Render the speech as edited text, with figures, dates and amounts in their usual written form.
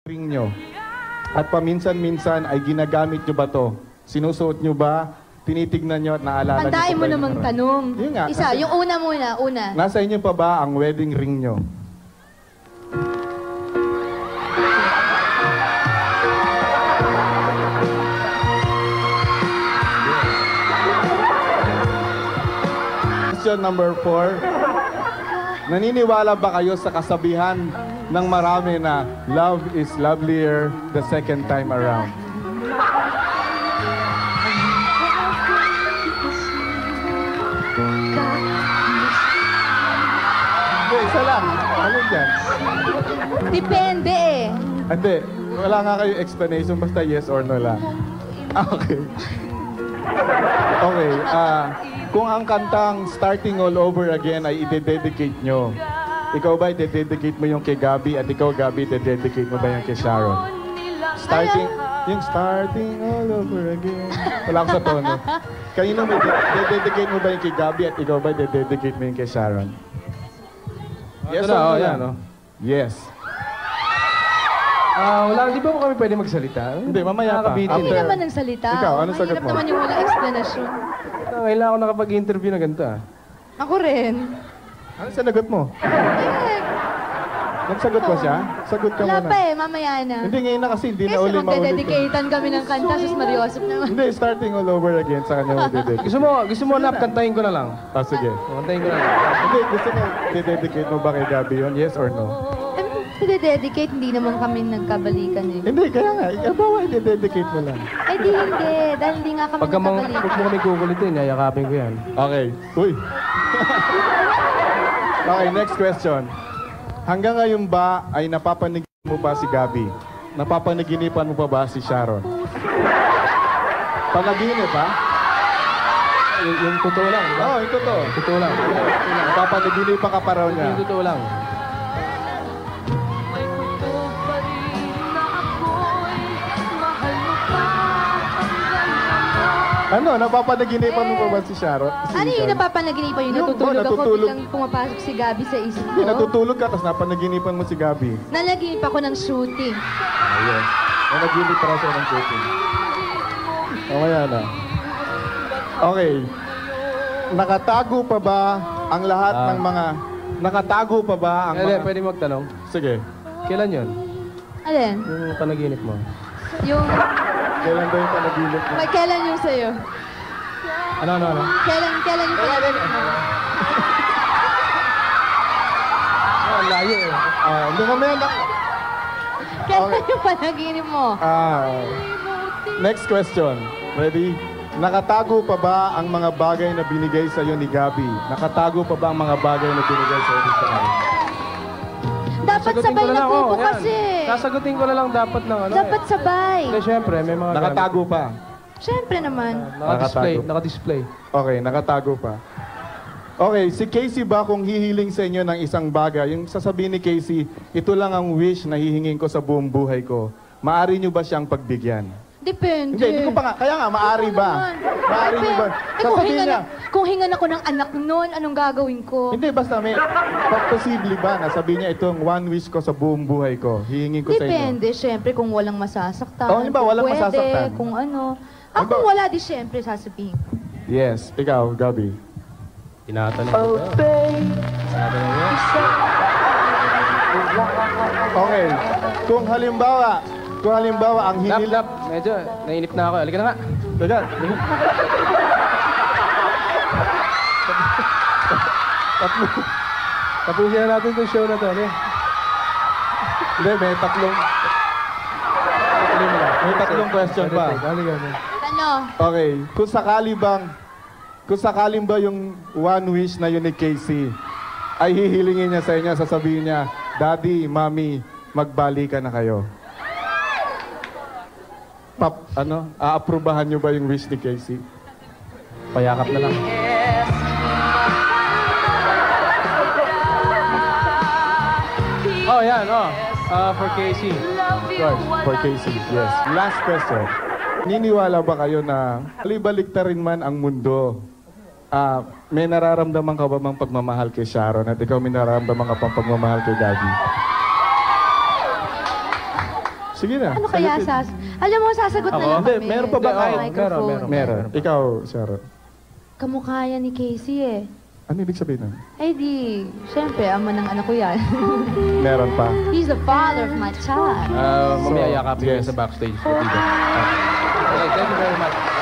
ring nyo. At paminsan-minsan ay ginagamit nyo ba to? Sinusuot nyo ba? Tinitignan nyo at naalala nyo? Pantayin mo namang tanong. Yun nga, Isa, kasi, yung una muna, una. nasa inyo pa ba ang wedding ring nyo? Question number 4. Naniniwala ba kayo sa kasabihan ng marami na love is lovelier the second time around? Hindi, isa lang. Ano dyan? Depende eh. Hindi, wala nga kayo explanation, basta yes or no lang. Okay. Okay, kung ang kantang Starting All Over Again ay ide-dedicate nyo, ikaw ba ide-dedicate mo yung kay Gabi at ikaw, Gabi, ide-dedicate mo ba yung kay Sharon? Yung Starting All Over Again. Wala ko sa tono. Kanino mo ide-dedicate mo ba yung kay Gabi at ikaw ba ide-dedicate mo yung kay Sharon? Yes or no? Yan, no? Yes. Wala, di ba kami pwede magsalita? Hindi, mamaya pa. Hindi naman ng salita. Ikaw, ano sagot mo? Mahirap naman yung walang explanation. Kailangan ako nakapag-interview na ganito Ako rin. Ano sinagot mo? Eh, Nagsagot ba siya? Sagot ka wala muna. pa eh, mamaya na. Hindi, ngayon na kasi, hindi na Kasi uli maulit. magdededicatean kami ng kanta, sus Mariosep naman. Hindi, Starting All Over Again sa kanya magdededicate. Gusto mo na kantahin ko na lang. Sige. Kantahin ko na lang. Hindi, gusto mo, dededicate mo ba kay Gabi yun? Yes or no? Dedicate, hindi naman kami nagkabalikan eh. Hindi, kaya nga. Bawa, dededicate mo lang. Eh di hindi, dahil hindi nga kami Huwag mo nagkabalikan. kami kukulitin, yayakapin ko yan. Okay. Uy. Okay, next question. Hanggang ngayon ba ay napapanaginipan mo pa si Gabi? Napapanaginipan mo pa ba si Sharon? Panaginip ha? Yung totoo lang, di ba? Oo, yung totoo. Totoo lang. Napapanaginipan ka pa raw niya. Yung totoo lang. Ano, napapanaginipan mo pa ba si Sharon? Ano yung napapanaginipan yun? Yung Natutulog ako, natutulog. biglang pumapasok si Gabi sa isip Hindi, ko. natutulog ka, tapos napanaginipan mo si Gabi. Nalaginip ako ng shooting. Ayun. Nanaginip para siya ng shooting. Mamaya na. Okay. Nakatago pa ba ang lahat ng mga... Nakatago pa ba ang Hindi, mga... pwede magtanong. Sige. Kailan yun? Alin? Yung panaginip mo. Yung... Kailan ba yung panaginip mo? May kailan yung sa'yo? Ano? Kailan yung panaginip mo? Layo eh. Hindi mamaya na... Kailan yung panaginip mo? Next question. Ready? Nakatago pa ba ang mga bagay na binigay sa'yo ni Gabi? Nakatago pa ba ang mga bagay na binigay sa'yo ni Gabi? Dapat sabay na grupo kasi. Sasagutin ko na lang dapat ng ano. Dapat sabay. Hindi, syempre, may mga Nakatago pa. Siyempre naman. Naka-display. Nakatago. Naka-display. Okay, nakatago pa. Okay, si Casey ba kung hihiling sa inyo ng isang bagay, yung sasabihin ni Casey, ito lang ang wish na hihingin ko sa buong buhay ko, maari nyo ba siyang pagbigyan? Depende. Hindi ko pa nga. Kaya nga, maari ba? Maari nyo ba? Sasabihin niya. Kung hingan ako ng anak nun, anong gagawin ko? Hindi, basta may posible ba na sabihin niya itong one wish ko sa buong buhay ko, hihingin ko sa inyo? Depende, syempre, kung walang masasaktan. Oh, halimbawa, walang pwede, masasaktan. Kung ano. Ako wala, di syempre sasabihin. Yes, ikaw, Gabi. Tinatanong ko. Okay, kung halimbawa ang Lap, hinil... medyo nainip na ako. Halika na nga. Teka. Tapusin na natin itong show na to. Ano? Hindi, may tatlong question pa. Halika na. Ano? Okay, kung sakaling ba yung one wish na yun ni Casey, ay hihilingin niya sa inyo, sasabihin niya, Daddy, Mommy, magbalikan na kayo. Aaprubahan niyo ba yung wish ni Casey? Payakap na lang. Oh, yan, oh. For Casey. Right, for Casey, yes. Last question. Niniwala ba kayo na balik-rin man ang mundo, may nararamdaman ka ba mang pagmamahal kay Sharon at ikaw may nararamdaman ka pang pagmamahal kay Daddy? Sige na. Ano kaya sagutin. Alam mo, sasagot na Ako? lang Hindi, kami. meron pa ba Sa kahit- microphone. Meron. Ikaw, Sharon. Kamukha yan ni Casey eh. Ano ibig sabihin nun? Ay di, syempre, ama ng anak ko yan. Meron pa. He's the father of my child. Mamaya So, yakapin yes. yes. sa backstage. Okay, thank you very much.